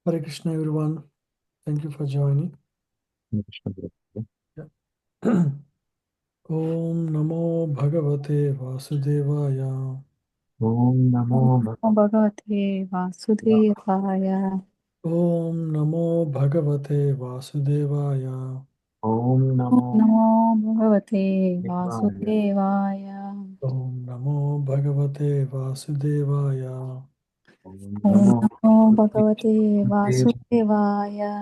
Hare Krishna, everyone. Thank you for joining. Yeah. Om Namo Bhagavate Vasudevaya. Om Namo Namo Bhagavate Vasudevaya. Om Namo Bhagavate Vasudevaya. Om Namo Namo Bhagavate Devaya. Vasudevaya. Om Namo Bhagavate Vasudevaya. Om Om Namo Namo Bhagavate Devaya. Vasudevaya.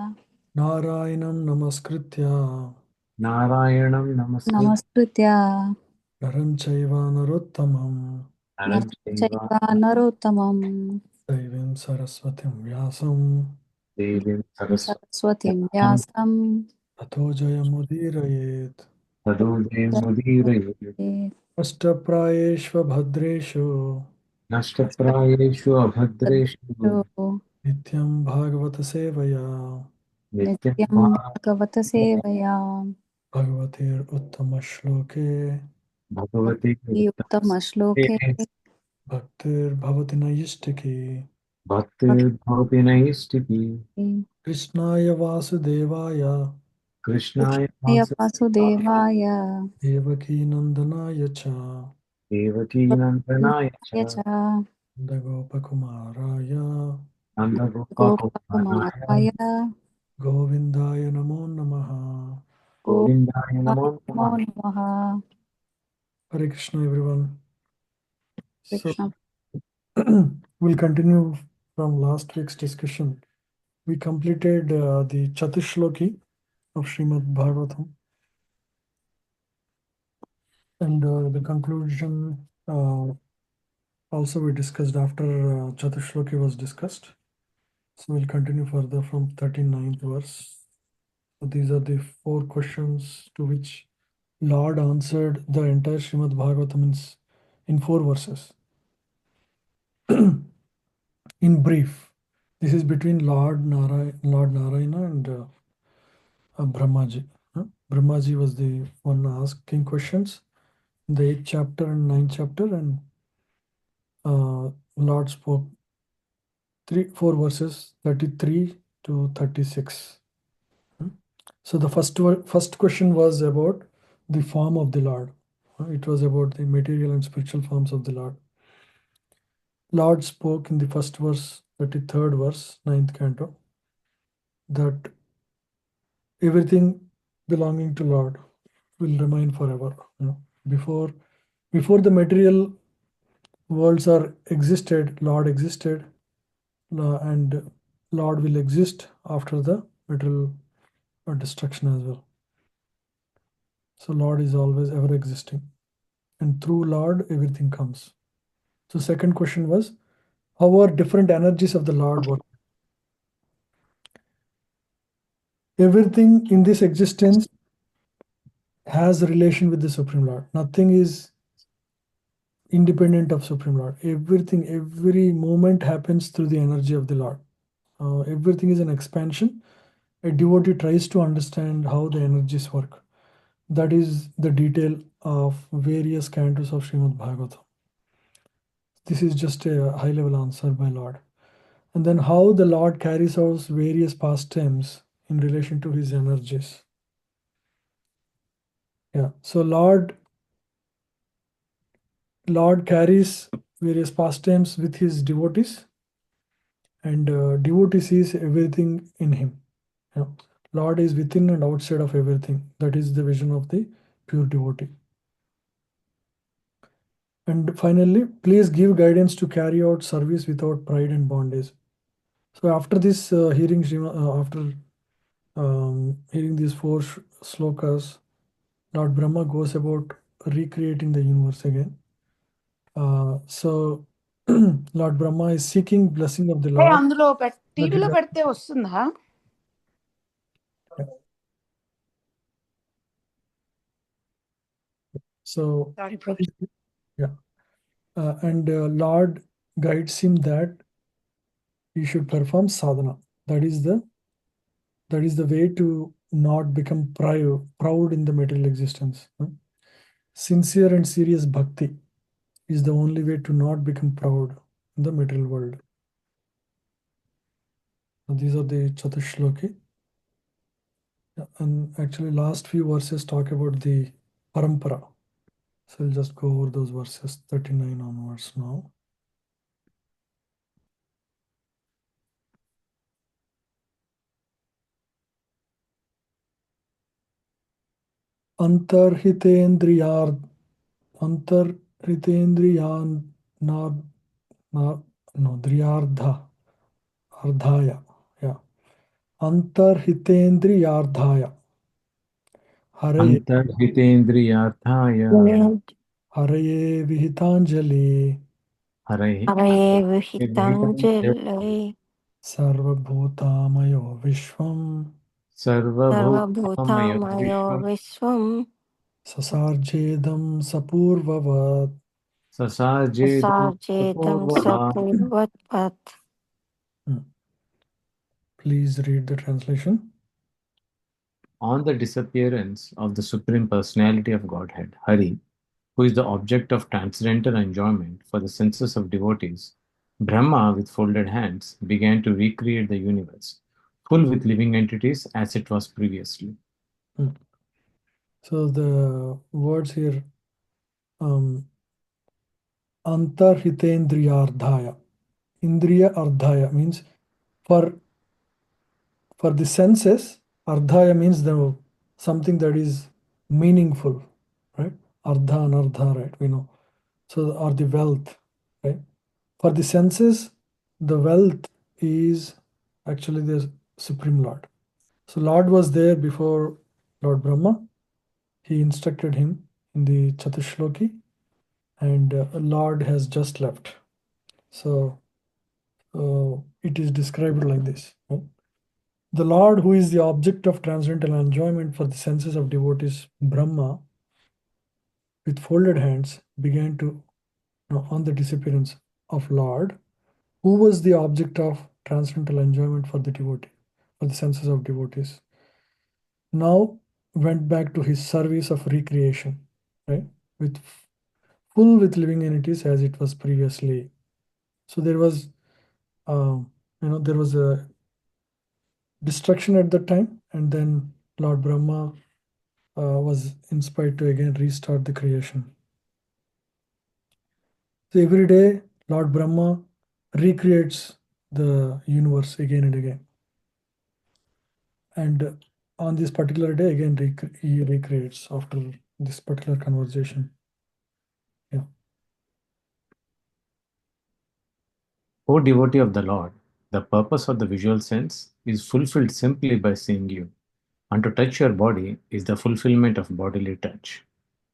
Narayanam Namaskritya. Narayanam Namaskrit Namaskritya Naram Chaiva Narottamam. Naranchaiva Naranchaiva Narottamam Devim Saraswatim Vyasam. Devim Saraswati Saraswatim Vyasam Tato Jayamudirayet. Tadode Mudire Ashtaprayeshva Bhadreshu. Nashtaprayeshu Abhadreshu Nityam Bhagavata Sevaya. Nityam Nityam Bhagavata Sevaya. Bhagavatir Uttama Shloke. Bhagavati Yuttama Shloke Bhaktir Bhavati Naistiki. Bhakti Bhavati Naistiki Bhakti Krishnaya Vasudevaya. Krishnaya Krishnaya Vasudevaya Vasudevaya. Devaki Nandanaya Cha. Devaki Nandanaya Cha Yacha Nandagopakumaraya. Nandagopakumaraya Gopakumaraya Govindaya Namo Namaha. Govindaya Namo Namo Namaha. Namaha. Hare Krishna, everyone. So, Krishna. we'll continue from last week's discussion. We completed the Chatushloki of Srimad Bhagavatam, and the conclusion also we discussed after Chatushloki was discussed. So we'll continue further from 39th verse. So these are the 4 questions to which Lord answered the entire Srimad Bhagavatam in 4 verses. In brief, this is between Lord Narayana and Brahmaji. Brahmaji was the one asking questions in the 8th chapter and 9th chapter, and Lord spoke 4 verses 33 to 36. So the first question was about the form of the Lord. It was about the material and spiritual forms of the Lord. Lord spoke in the first verse, 33rd verse, 9th canto, that everything belonging to Lord will remain forever. Before the material worlds are existed, Lord existed, and Lord will exist after the material destruction as well. So Lord is always ever existing, and through Lord everything comes. So second question was, how are different energies of the Lord work? Everything in this existence has a relation with the Supreme Lord. Nothing is independent of Supreme Lord. Everything, every moment happens through the energy of the Lord. Everything is an expansion. A devotee tries to understand how the energies work. That is the detail of various cantos of Srimad Bhagavatam. This is just a high level answer by Lord. And then how the Lord carries out various pastimes in relation to his energies. Yeah. So Lord carries various pastimes with his devotees, and devotee sees everything in him. Yeah. Lord is within and outside of everything. That is the vision of the pure devotee. And finally, please give guidance to carry out service without pride and bondage. So after this after hearing these 4 slokas, Lord Brahma goes about recreating the universe again. So Lord Brahma is seeking blessing of the Lord. అందులో that టీవీలో he- పెడితే వస్తుందా? So sorry bro. yeah, and Lord guides him that he should perform sadhana. That is the way to not become proud in the material existence. Sincere and serious bhakti is the only way to not become proud in the material world. These are the Chatushloki. And actually last few verses talk about the parampara. So we'll just go over those verses 39 onwards now. Antarhitendriyar Antarhitendriyan no Driyardha Ardhaya. Yeah. Antarhitendriyardhaya. Haraye Antarhitendriyarthaya Haraye Vihitanjali Harahe Hare Vihitam Vihitanjali Sarvabhutamayo Vishwam Sarvabhutamaya Sarvabhutamayo Vishwam Vishwam Sasarjedam Sapurvavat. Sasajedam Sachetam Sapurvaha. Sapurvatpat. Please read the translation. On the disappearance of the Supreme Personality of Godhead, Hari, who is the object of transcendental enjoyment for the senses of devotees, Brahma, with folded hands, began to recreate the universe, full with living entities as it was previously. So the words here, Antarhitendriyardhaya. Indriya Ardhaya means for the senses. Ardhaya means the something that is meaningful, right? Ardha and Ardha, right? We know. So or the wealth, right? For the senses, the wealth is actually the Supreme Lord. So Lord was there before Lord Brahma. He instructed him in the Chatushloki, and Lord has just left. So it is described like this. Right? The Lord, who is the object of transcendental enjoyment for the senses of devotees, Brahma, with folded hands, began to, on the disappearance of Lord, who was the object of transcendental enjoyment for the devotee, for the senses of devotees, now went back to his service of recreation, right? With full with living entities as it was previously. So there was, there was a destruction at that time, and then Lord Brahma was inspired to again restart the creation. So every day, Lord Brahma recreates the universe again and again. And on this particular day, again, he recreates after this particular conversation. Yeah. O devotee of the Lord, the purpose of the visual sense is fulfilled simply by seeing you, and to touch your body is the fulfillment of bodily touch.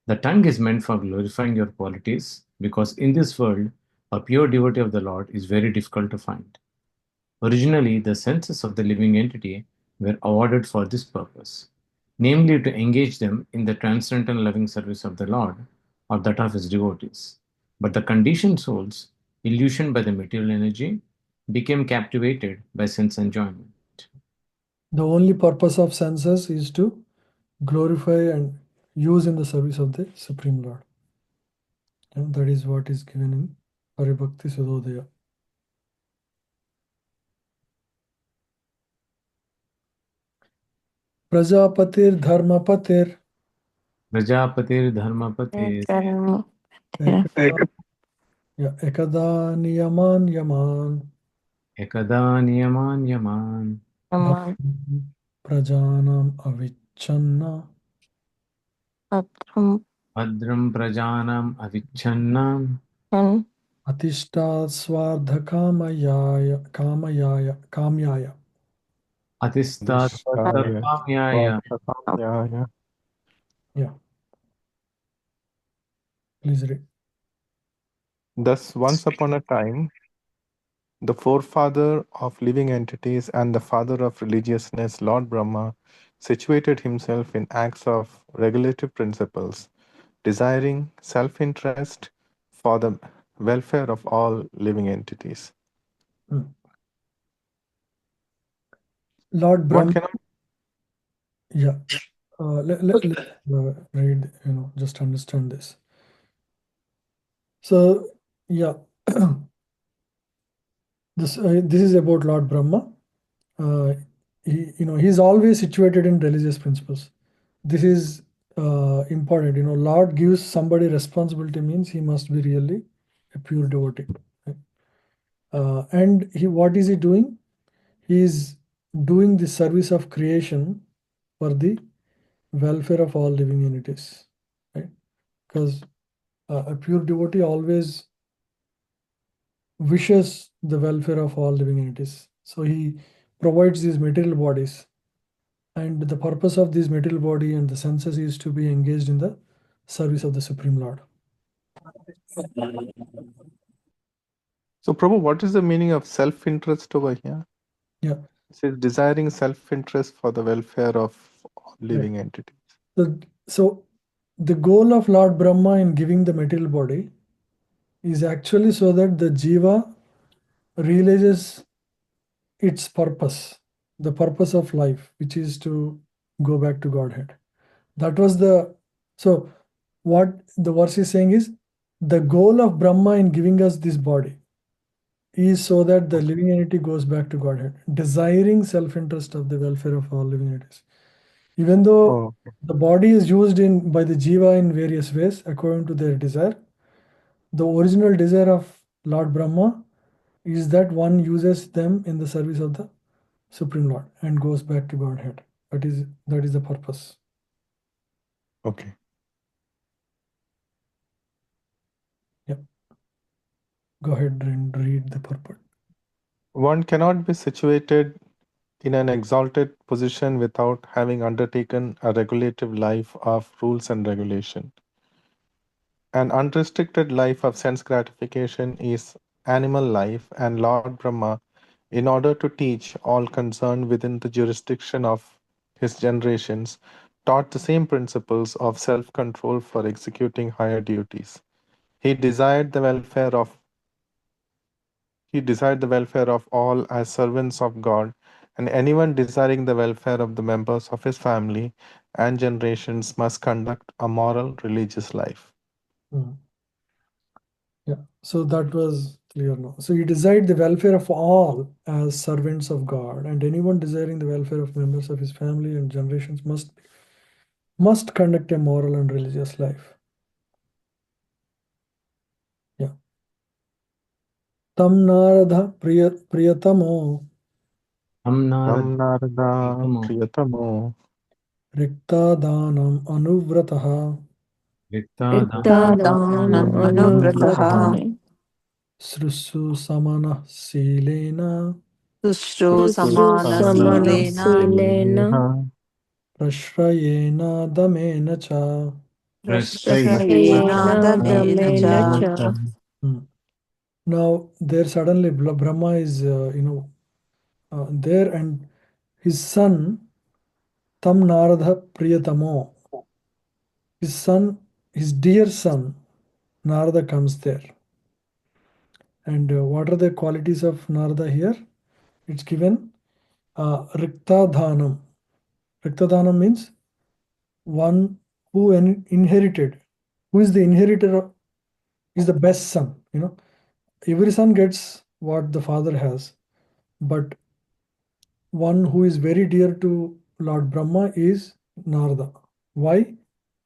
The tongue is meant for glorifying your qualities because in this world, a pure devotee of the Lord is very difficult to find. Originally, the senses of the living entity were awarded for this purpose, namely to engage them in the transcendental loving service of the Lord or that of his devotees. But the conditioned souls, illusioned by the material energy, became captivated by sense enjoyment. The only purpose of senses is to glorify and use in the service of the Supreme Lord. And that is what is given in Haribhakti Sudodaya. Prajapatir Dharmapatir Prajapatir Dharmapatir Ekada Niyaman Yaman Ekada Niyaman Yaman Prajanam Avichanna Bhadram Prajanam Avicchannam Atishta Kamyaya. Atistat Adhisthaya Kamyaya. Svasakamyaya. Yeah, please read. Thus, once upon a time, the forefather of living entities and the father of religiousness, Lord Brahma, situated himself in acts of regulative principles, desiring self interest for the welfare of all living entities. Lord One Brahma, cannot. yeah, let's read, just understand this. So, yeah, this is about Lord Brahma. he's always situated in religious principles. This is important. Lord gives somebody responsibility means he must be really a pure devotee. Right? And what is he doing? He is doing the service of creation for the welfare of all living entities, right? Because a pure devotee always wishes the welfare of all living entities. So he provides these material bodies, and the purpose of this material body and the senses is to be engaged in the service of the Supreme Lord. So, Prabhu, what is the meaning of self-interest over here? Yeah. It says desiring self-interest for the welfare of all living entities. So the goal of Lord Brahma in giving the material body is actually so that the jiva realizes its purpose, the purpose of life, which is to go back to Godhead. That was so what the verse is saying is the goal of Brahma in giving us this body is so that the living entity goes back to Godhead, desiring self-interest of the welfare of all living entities. Even though Oh, the body is used by the jiva in various ways according to their desire, the original desire of Lord Brahma is that one uses them in the service of the Supreme Lord and goes back to Godhead. That is the purpose. okay. Yeah. Go ahead and read the purport. One cannot be situated in an exalted position without having undertaken a regulative life of rules and regulation. An unrestricted life of sense gratification is animal life, and Lord Brahma, in order to teach all concerned within the jurisdiction of his generations, taught the same principles of self control for executing higher duties. He desired the welfare of He desired the welfare of all as servants of God, and anyone desiring the welfare of the members of his family and generations must conduct a moral religious life. Yeah, so that was clear now. So he desired the welfare of all as servants of God, and anyone desiring the welfare of members of his family and generations must conduct a moral and religious life. Yeah. Tam Narada Priyatamo Tam Ram Narada Narada Pritamo Priyatamo Rikta Danam Anuvrataha Riktadhanam Riktadhanam anuvrataha Srusu Samana Silena Tushu samana Samanastilena silena Prashrayena Damena Cha. Prashrayena Damena damena Cha. cha. Now there suddenly Brahma is there, and his son Tam Narada Priyatamo, his dear son Narada comes there. And what are the qualities of Narada here? It's given Rikta Dhanam. Rikta Dhanam means one who inherited, who is the inheritor, is the best son. Every son gets what the father has, but one who is very dear to Lord Brahma is Narada. Why?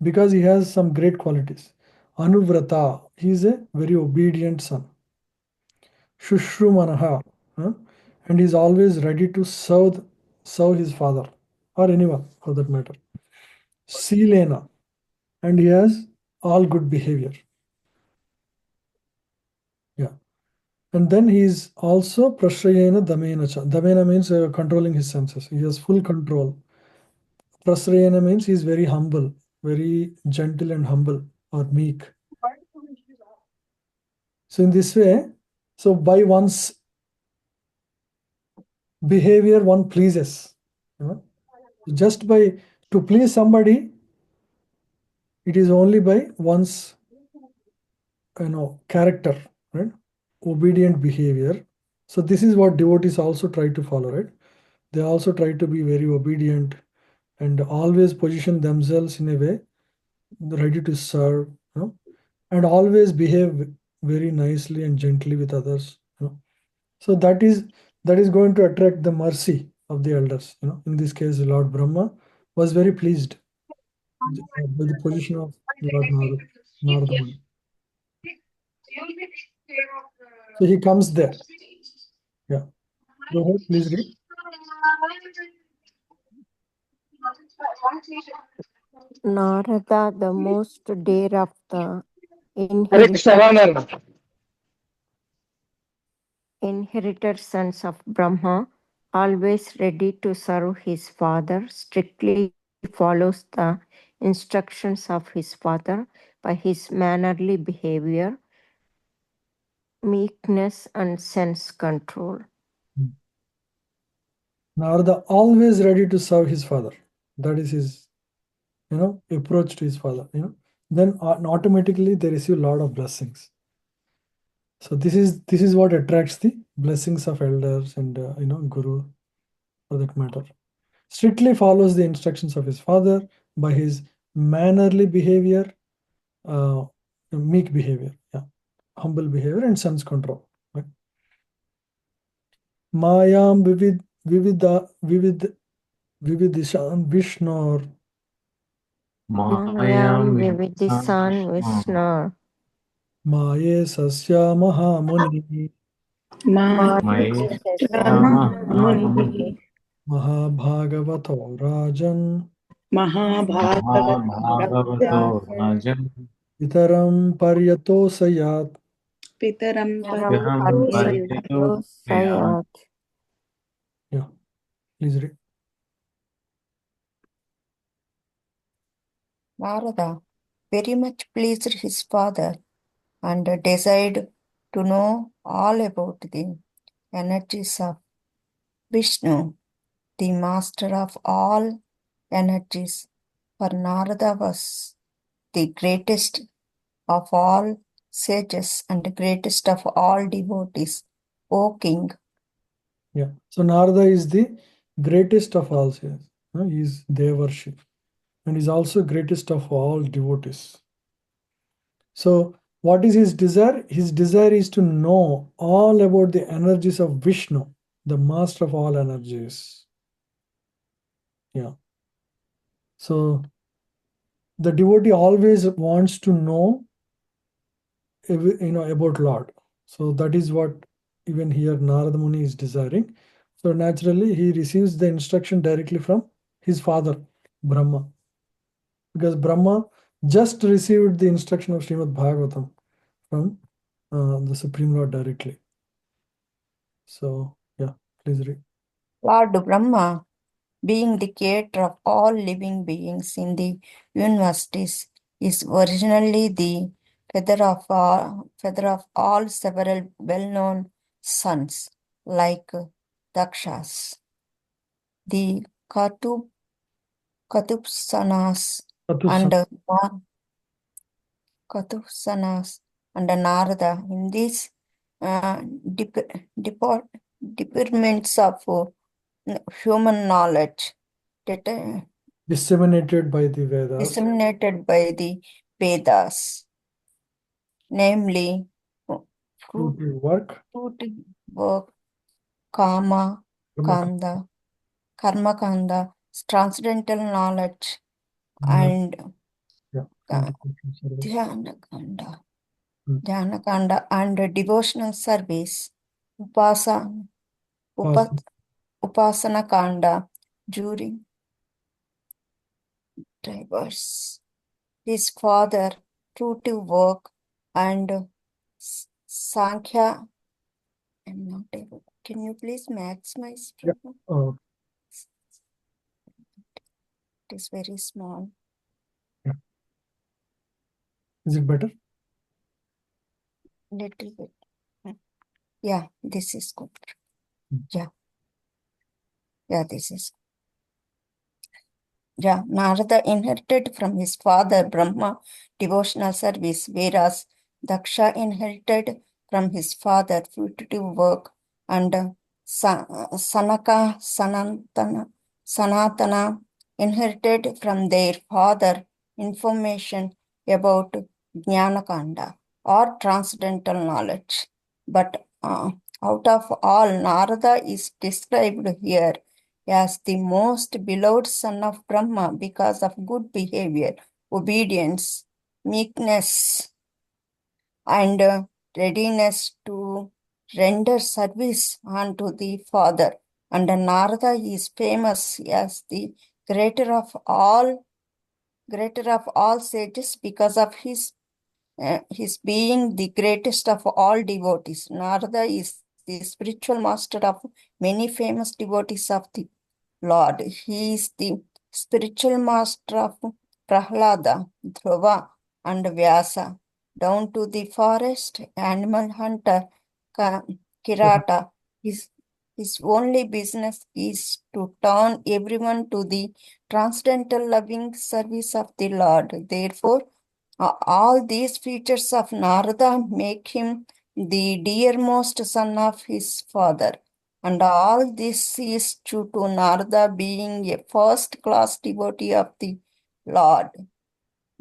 Because he has some great qualities. Anuvrata, he is a very obedient son. Shushru and he is always ready to serve his father or anyone for that matter. Silena, and he has all good behavior. Yeah. And then he is also Prashrayena Damena Cha. Damena means controlling his senses. He has full control. Prasrayana means he is very humble, very gentle and humble or meek. So in this way, so by one's behavior, one pleases. Just by to please somebody, it is only by one's character, right? Obedient behavior. So this is what devotees also try to follow, right? They also try to be very obedient and always position themselves in a way ready to serve, and always behave very nicely and gently with others. So that is going to attract the mercy of the elders. In this case, Lord Brahma was very pleased with the position of Lord Narada Muni. So he comes there. Yeah. Go ahead, please read. Narada, the most dear of the inherited sons of Brahma, always ready to serve his father, strictly follows the instructions of his father by his mannerly behavior, meekness, and sense control. Narada always ready to serve his father. That is his, approach to his father. Then automatically they receive a lot of blessings. So this is what attracts the blessings of elders and guru, for that matter. Strictly follows the instructions of his father by his mannerly behavior, meek behavior, humble behavior, and sense control. Right? Mayam vividishan Vishnor. Mayam Vividisan Vishnu. Maye Sasya Mahamuni. Maya Mahamuni. Mahabhagavato Rajan. Mahabhagavato Rajan Itaram Paryatosayat. Pitaram Yaram Parito Sayat. Yeah, please read. Narada very much pleased his father and desired to know all about the energies of Vishnu, the master of all energies. For Narada was the greatest of all sages and greatest of all devotees. O king, Yeah, so Narada is the greatest of all sages. He is Devarshi and is also greatest of all devotees. So what is his desire? His desire is to know all about the energies of Vishnu, the master of all energies. Yeah. So the devotee always wants to know, about Lord. So that is what even here Narada Muni is desiring. So naturally he receives the instruction directly from his father, Brahma. Because Brahma just received the instruction of Srimad Bhagavatam from the Supreme Lord directly. So yeah, please read. Lord Brahma, being the creator of all living beings in the universe, is originally the feather of all several well-known sons, like Dakshas, the Katupsanas, and Katupsanas and Narada. In these departments of human knowledge, Disseminated by the Vedas, namely fruitive work, Kama Kanda, Karma Kanda, transcendental knowledge, and Dhyana Kanda, and devotional service, Upasana Kanda, during diverse. His father, fruitive work, and Sankhya. I'm not able. Can you please maximize? Yeah. It is very small. Yeah. Is it better? Little bit. Yeah, this is good. Yeah. Yeah, this is. Yeah, Narada inherited from his father Brahma devotional service, whereas Daksha inherited from his father fruitive work, and Sanatana inherited from their father information about Jnanakanda or transcendental knowledge. But out of all, Narada is described here as the most beloved son of Brahma because of good behavior, obedience, meekness, and readiness to render service unto the Father. And Narada is famous as the greater of all sages because of his being the greatest of all devotees. Narada is the spiritual master of many famous devotees of the Lord. He is the spiritual master of Prahlada, Dhruva, and Vyasa, down to the forest animal hunter Kirata. His only business is to turn everyone to the transcendental loving service of the Lord. Therefore, all these features of Narada make him the dearmost son of his father. And all this is due to Narada being a first-class devotee of the Lord.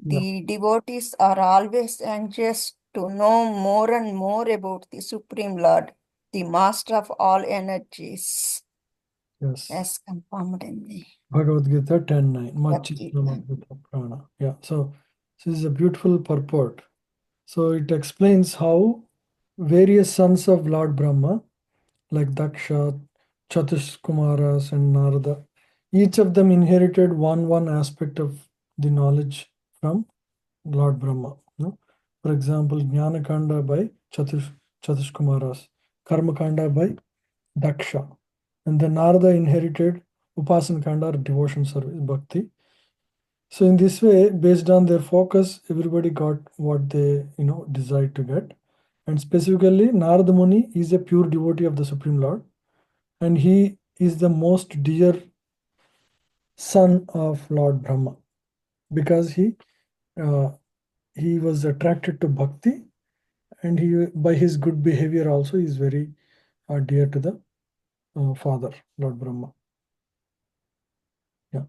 The devotees are always anxious to know more and more about the Supreme Lord, the master of all energies, Yes. as confirmed in the Bhagavad Gita 10:9. Bhagavad Machitramabhuta Prana. Yeah. So this is a beautiful purport. So it explains how various sons of Lord Brahma, like Daksha, Chatuskumaras, and Narada, each of them inherited one aspect of the knowledge from Lord Brahma. No? For example, Jnana Kanda by Chatuskumaras, Karma Kanda by Daksha, and then Narada inherited Upasana Kanda or devotion service, Bhakti. So in this way, based on their focus, everybody got what they desired to get. And specifically, Narada Muni is a pure devotee of the Supreme Lord, and he is the most dear son of Lord Brahma because he was attracted to bhakti, and he by his good behavior also is very dear to the father, Lord Brahma. Yeah.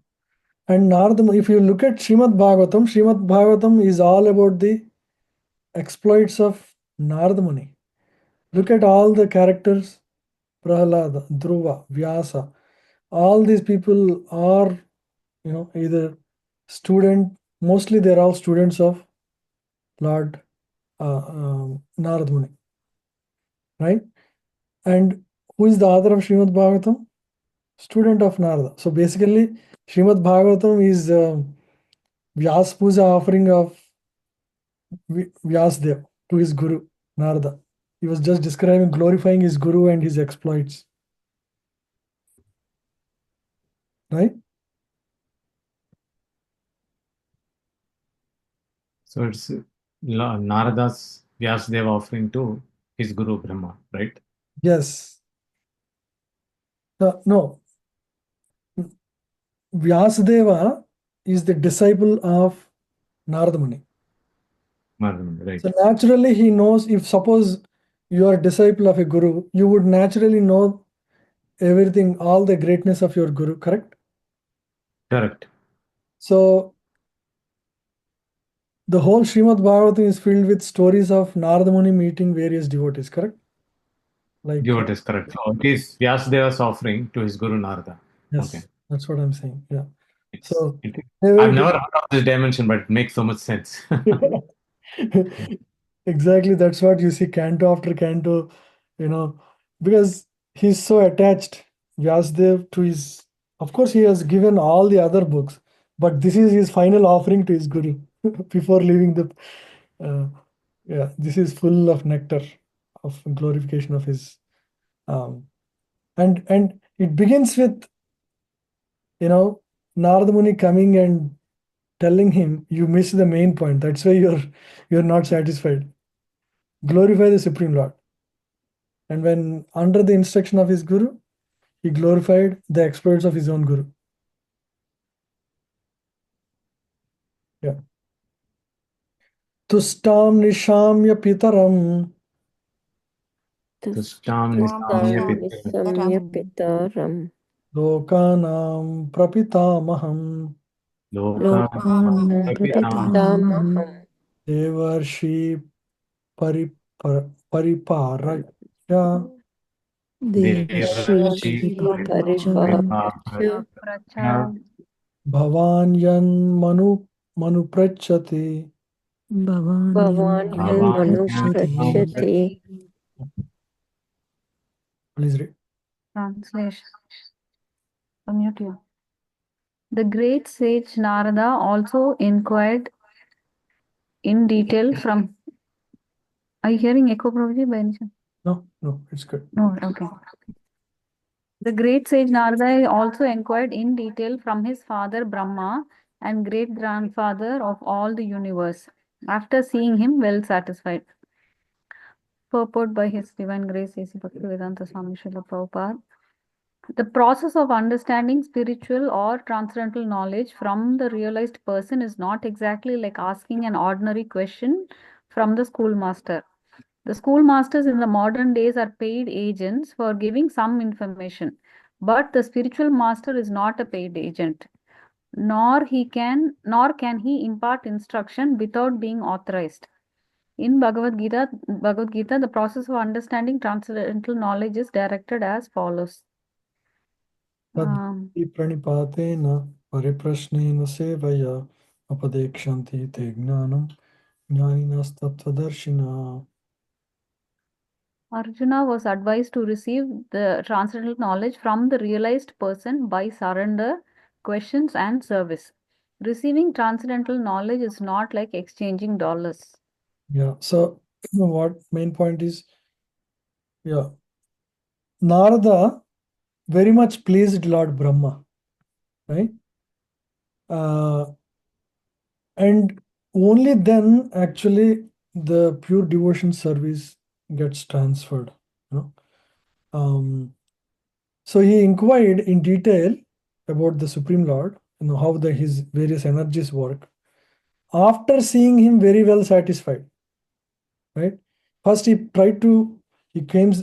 And Narada, if you look at Srimad Bhagavatam is all about the exploits of Narada Muni. Look at all the characters, Prahlada, Dhruva, Vyasa. All these people are, either mostly they're all students of Lord Narada Muni, right? And who is the author of Srimad Bhagavatam? Student of Narada. So basically, Srimad Bhagavatam is Vyas Puja offering of Vyasdev to his Guru, Narada. He was just describing, glorifying his Guru and his exploits. Right? So it's Narada's Vyasdeva offering to his Guru Brahma, right? Yes. No. Vyasadeva is the disciple of Narada Muni. Right. So naturally he knows, if suppose you are a disciple of a Guru, you would naturally know everything, all the greatness of your Guru, correct? Correct. So the whole Srimad Bhagavatam is filled with stories of Narada Muni meeting various devotees, correct? Like Devotees, correct. So it is Vyasadeva's offering to his Guru Narada. yes, Okay. that's what I'm saying. Yeah. So I've never heard of this dimension, but it makes so much sense. exactly, that's what you see canto after canto, because he's so attached, Vyasdev, to his. Of course, he has given all the other books, but this is his final offering to his Guru before leaving the. Yeah, this is full of nectar, of glorification of his. And it begins with Narada Muni coming and telling him, you missed the main point. That's why you're not satisfied. Glorify the Supreme Lord. And when under the instruction of his Guru, he glorified the exploits of his own Guru. Yeah. Tustam nishamya pitaram Tushtam Nisamya Pitaram Pitaram lokanam prapitamaham Lokanam Prapitamaham Pitamaham devarshi pariparaya Devashri Paripapachya Bhavan yan manu prachati. Bhavan Manuprachyate. Please read. Translation. Unmute you. The great sage Narada also inquired in detail from. Are you hearing echo, Prabhuji, by any chance? No, it's good. No, okay. The great sage Narada also inquired in detail from his father Brahma and great grandfather of all the universe. After seeing him well satisfied. Purport by His Divine Grace A.C. Bhaktivedanta Swami Srila Prabhupada. The process of understanding spiritual or transcendental knowledge from the realized person is not exactly like asking an ordinary question from the schoolmaster. The schoolmasters in the modern days are paid agents for giving some information, but the spiritual master is not a paid agent, nor can he impart instruction without being authorized. In Bhagavad Gita, the process of understanding transcendental knowledge is directed as follows. Pranipatena pariprashnena sevaya apadekshanti te gnanam jnaninas tattvadarshina. Arjuna was advised to receive the transcendental knowledge from the realized person by surrender, questions, and service. Receiving transcendental knowledge is not like exchanging dollars. Yeah, so what main point is, yeah, Narada very much pleased Lord Brahma, right? And only then actually the pure devotion service gets transferred, so he inquired in detail about the Supreme Lord, how his various energies work. After seeing him very well satisfied, right? First he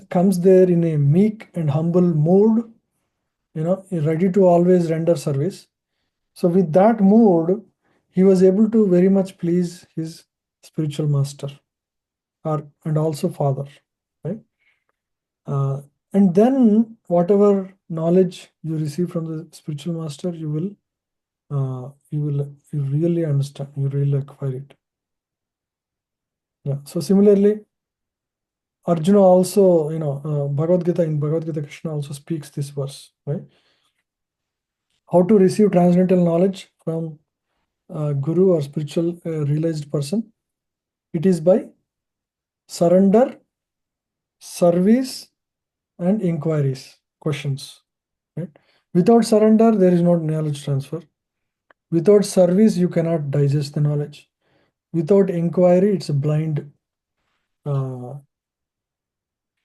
comes there in a meek and humble mood, ready to always render service. So with that mood, he was able to very much please his spiritual master and also father, right? And then whatever knowledge you receive from the spiritual master, you really understand, you really acquire it. Yeah. So similarly, Arjuna also, in Bhagavad Gita, Krishna also speaks this verse, right? How to receive transcendental knowledge from guru or spiritual realized person? It is by surrender, service, and inquiries, questions. Right? Without surrender, there is no knowledge transfer. Without service, you cannot digest the knowledge. Without inquiry, it's a blind.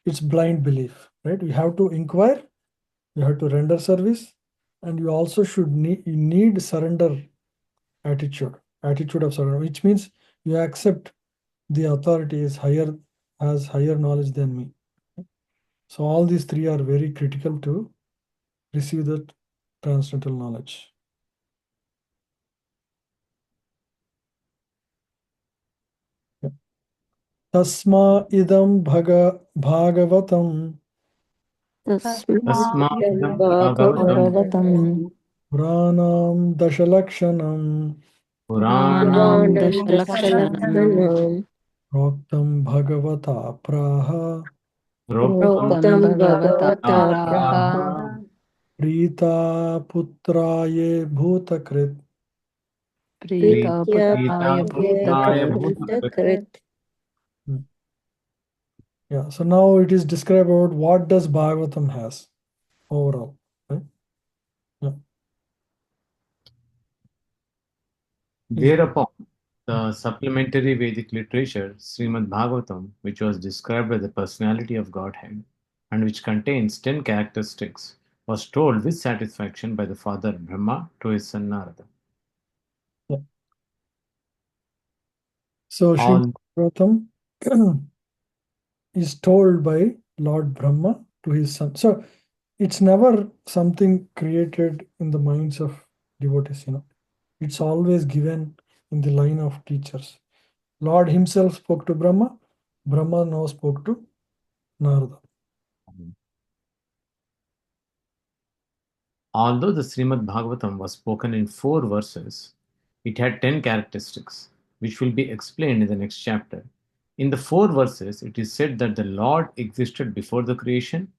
It's blind belief, right? You have to inquire, you have to render service, and you also need surrender attitude of surrender, which means you accept the authority has higher knowledge than me. So all these three are very critical to receive that transcendental knowledge. Tasma idam bhagavatam Tasmadam Bhagavatam Puranam Dashalakshanam Puranam Dashalakshana Proktam Bhagavata Praha Proktam Proktam Bhagavata Bhagavata Praha Praha Prita Putraye Bhutakrit. Prita Pritya Putraya Bhutakrit. Yeah, so now it is described about what does Bhagavatam has overall, right? Yeah. Thereupon, the supplementary Vedic literature, Srimad Bhagavatam, which was described by the personality of Godhead and which contains 10 characteristics, was told with satisfaction by the father Brahma to his son Narada. Yeah. So Srimad Bhagavatam is told by Lord Brahma to his son. So it's never something created in the minds of devotees, It's always given in the line of teachers. Lord himself spoke to Brahma. Brahma now spoke to Narada. Although the Srimad Bhagavatam was spoken in 4 verses, it had 10 characteristics, which will be explained in the next chapter. In the 4 verses, it is said that the Lord existed before the creation,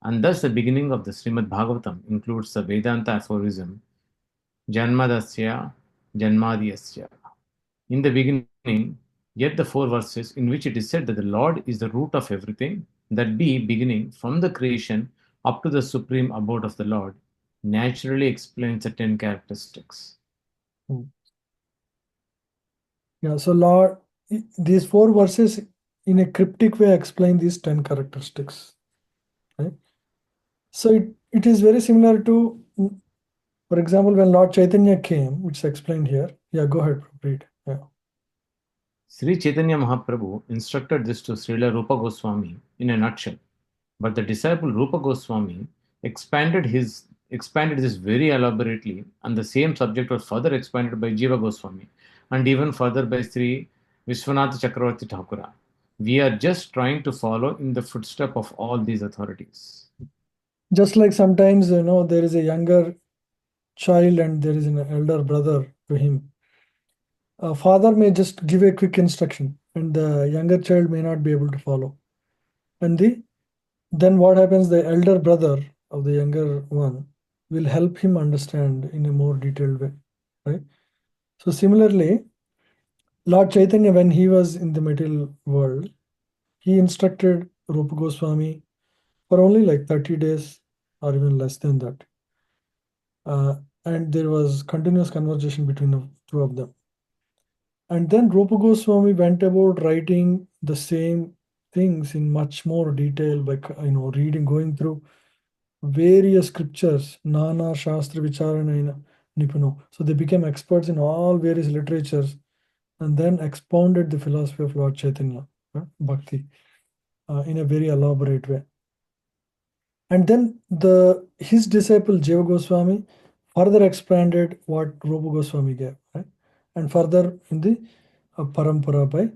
and thus the beginning of the Srimad Bhagavatam includes the Vedanta aphorism Janmadasya Janmadiyasya. In the beginning, yet the 4 verses in which it is said that the Lord is the root of everything, that be, beginning from the creation up to the supreme abode of the Lord, naturally explains the 10 characteristics. Yeah, so Lord, these 4 verses in a cryptic way explain these 10 characteristics. Right? So it is very similar to, for example, when Lord Chaitanya came, which is explained here. Yeah, go ahead, read. Yeah. Sri Chaitanya Mahaprabhu instructed this to Srila Rupa Goswami in a nutshell, but the disciple Rupa Goswami expanded this very elaborately, and the same subject was further expanded by Jiva Goswami and even further by Sri Vishwanath Chakravarti Thakura. We are just trying to follow in the footstep of all these authorities. Just like sometimes, there is a younger child and there is an elder brother to him. A father may just give a quick instruction and the younger child may not be able to follow. And then what happens, the elder brother of the younger one will help him understand in a more detailed way, right? So similarly, Lord Chaitanya, when he was in the material world, he instructed Rupa Goswami for only like 30 days or even less than that. And there was continuous conversation between the two of them. And then Rupa Goswami went about writing the same things in much more detail by reading, going through various scriptures, Nana Shastra Vicharana Nipuno. So they became experts in all various literatures and then expounded the philosophy of Lord Chaitanya, Bhakti, in a very elaborate way. And then his disciple Jiva Goswami further expanded what Rupa Goswami gave, right? And further in the Parampara by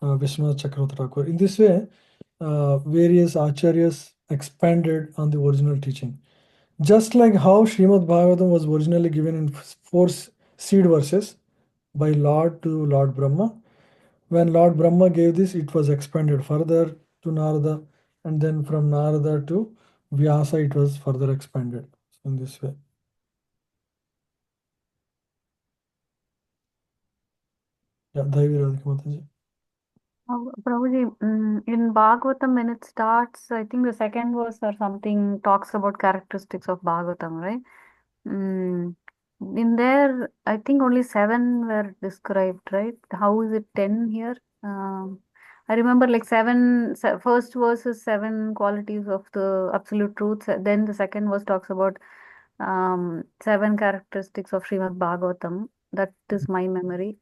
Vishwanath Chakravarti Thakur. In this way, various acharyas expanded on the original teaching. Just like how Srimad Bhagavatam was originally given in 4 seed verses by Lord to Lord Brahma. When Lord Brahma gave this, it was expanded further to Narada, and then from Narada to Vyasa, it was further expanded in this way. Yeah, Daivi Radhika Mataji. Prabhuji, in Bhagavatam, when it starts, I think the second verse or something talks about characteristics of Bhagavatam, right? In there, I think only 7 were described, right? How is it 10 here? I remember like first verse is 7 qualities of the absolute truth. Then the second verse talks about 7 characteristics of Srimad Bhagavatam. That is my memory.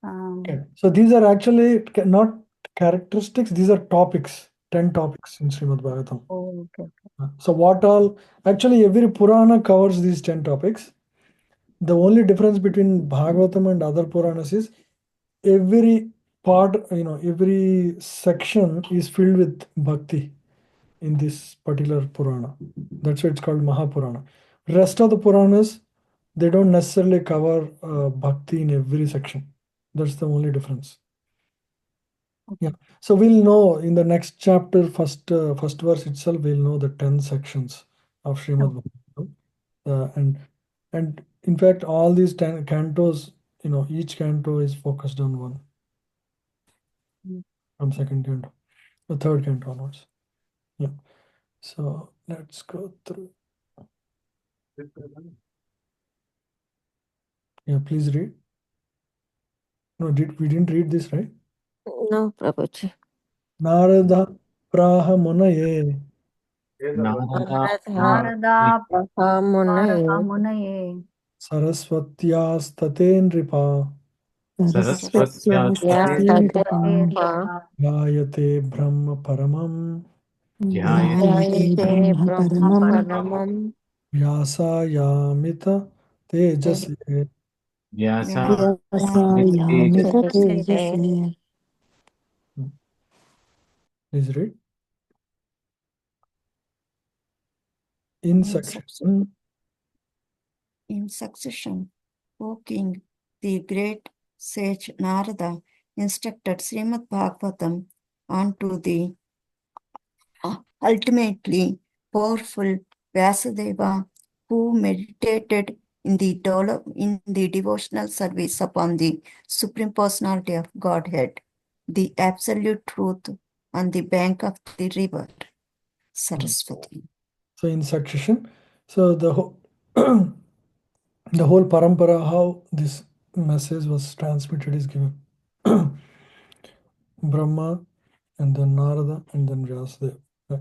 Okay. So these are actually not characteristics, these are topics, 10 topics in Srimad Bhagavatam. Oh, okay. So what all, actually every Purana covers these 10 topics. The only difference between Bhagavatam and other Puranas is every part, every section is filled with bhakti in this particular Purana. That's why it's called Mahapurana. Rest of the Puranas, they don't necessarily cover bhakti in every section. That's the only difference. Yeah. So we'll know in the next chapter, first verse itself, we'll know the 10 sections of Srimad Bhagavatam. And in fact, all these 10 cantos, each canto is focused on one. From second canto, the third canto onwards. Yeah. So let's go through. Yeah, please read. No, we didn't read this, right? No, Prabhuji. Narada Praha Munaye Narada Narada Munaye Munaye Saraswatyastate Nripa Saraswatyastate Yastate Gayate Brahma Paramam Dhyayate Jayate Brahma Paramam Paramam Vyasa Yamita Tejase. Vyasa Vyasayamita Tejase. tejasvi. Please read. In section in succession. O king, the great sage Narada instructed Srimad Bhagavatam onto the ultimately powerful Vyasadeva, who meditated in the devotional service upon the Supreme Personality of Godhead, the Absolute Truth, on the bank of the river Saraswati. So in succession, so the the whole parampara, how this message was transmitted is given. Brahma, and then Narada, and then Vyasadeva. Right?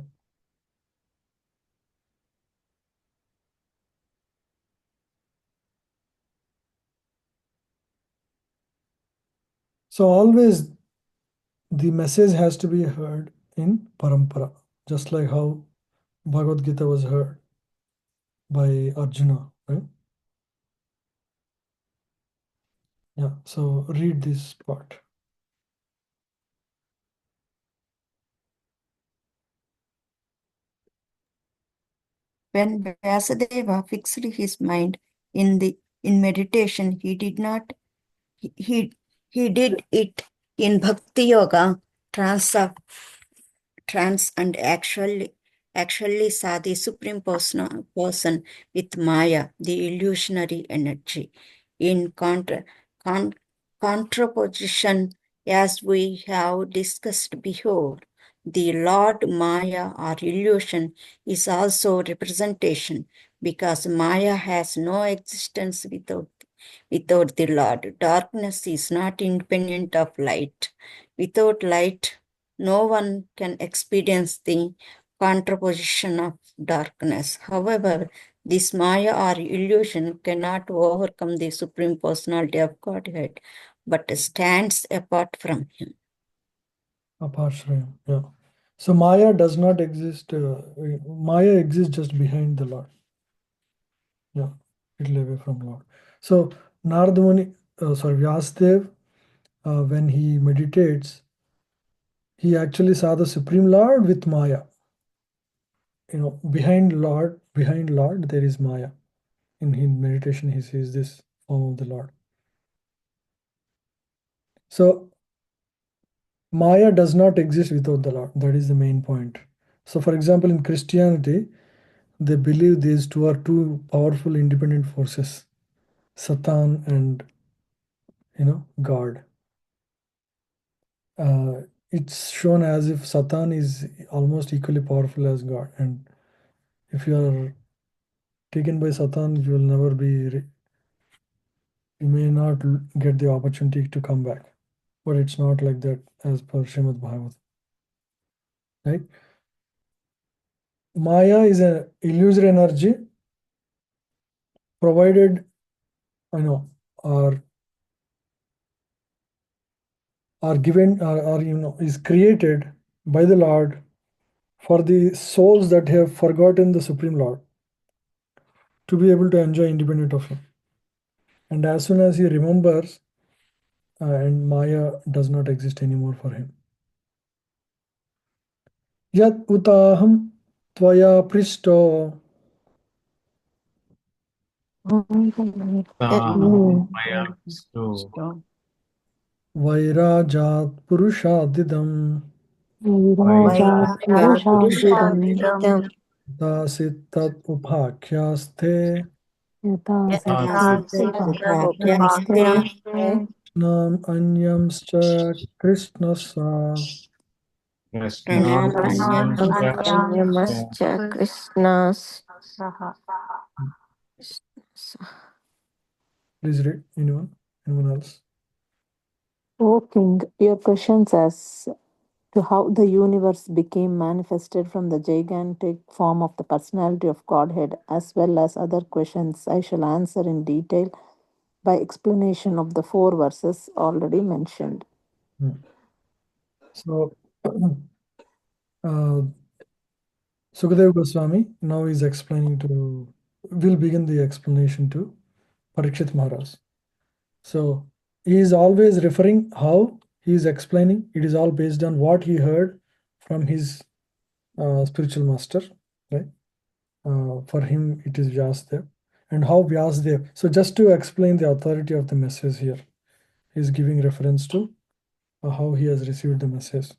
So always the message has to be heard in parampara, just like how Bhagavad Gita was heard by Arjuna, right? Yeah, so read this part. When Vyasadeva fixed his mind in meditation, he did it in Bhakti Yoga trance and actually saw the Supreme Person with Maya, the illusionary energy. In contraposition, as we have discussed before, the Lord Maya or illusion is also representation, because Maya has no existence without the Lord. Darkness is not independent of light. Without light, no one can experience the contraposition of darkness. However, this Maya or illusion cannot overcome the Supreme Personality of Godhead, but stands apart from Him. Apart from him, yeah. So Maya does not exist. Maya exists just behind the Lord. Yeah, little away from Lord. So Narada Muni, Vyasadeva, when he meditates, he actually saw the Supreme Lord with Maya. Behind Lord, there is Maya. In his meditation, he sees this form of the Lord. So Maya does not exist without the Lord. That is the main point. So, for example, in Christianity, they believe these two are two powerful independent forces, Satan and God. It's shown as if Satan is almost equally powerful as God, and if you are taken by Satan, you will never be. You may not get the opportunity to come back, but it's not like that as per Srimad Bhagavatam, right? Maya is an illusory energy provided, or given, or is created by the Lord for the souls that have forgotten the Supreme Lord to be able to enjoy independent of Him. And as soon as he remembers, and Maya does not exist anymore for him. Yat utaham tvaya pristo Maya so vairajat purushadidam Vairajat Purushadidam Idam dasit upakyaste Yata yata Sattva upakyaste nam anyamscha krishnasa Krishna Pranam anyamascha Krishnas. Please read. Anyone else? O King, your questions as to how the universe became manifested from the gigantic form of the personality of Godhead, as well as other questions, I shall answer in detail by explanation of the 4 verses already mentioned. So Sukadeva Goswami now is explaining will begin the explanation to Parikshit Maharaj. So he is always referring how he is explaining. It is all based on what he heard from his spiritual master, right? For him, it is Vyasadeva. and how Vyasdev. So just to explain the authority of the message here, he's giving reference to how he has received the message.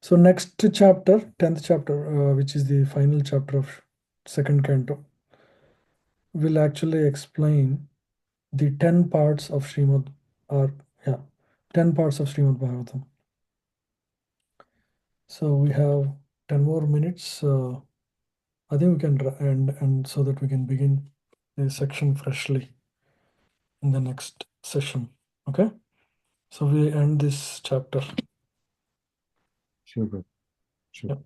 So next chapter, 10th chapter, which is the final chapter of second canto, will actually explain the 10 parts of Srimad, or 10 parts of Srimad Bhagavatam. So we have 10 more minutes. I think we can end so that we can begin the section freshly in the next session. Okay, so we end this chapter. Sure, Guru. Sure. Yep.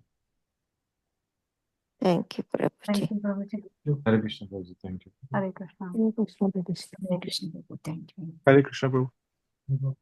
Thank you, Prabhuji. Thank you, Prabhuji. Hare Krishna, Prabhuji. Thank you. Hare Krishna. Hare Krishna, Prabhuji. Hare Krishna, Prabhu. Thank you. Hare Krishna, Prabhu. Mhm.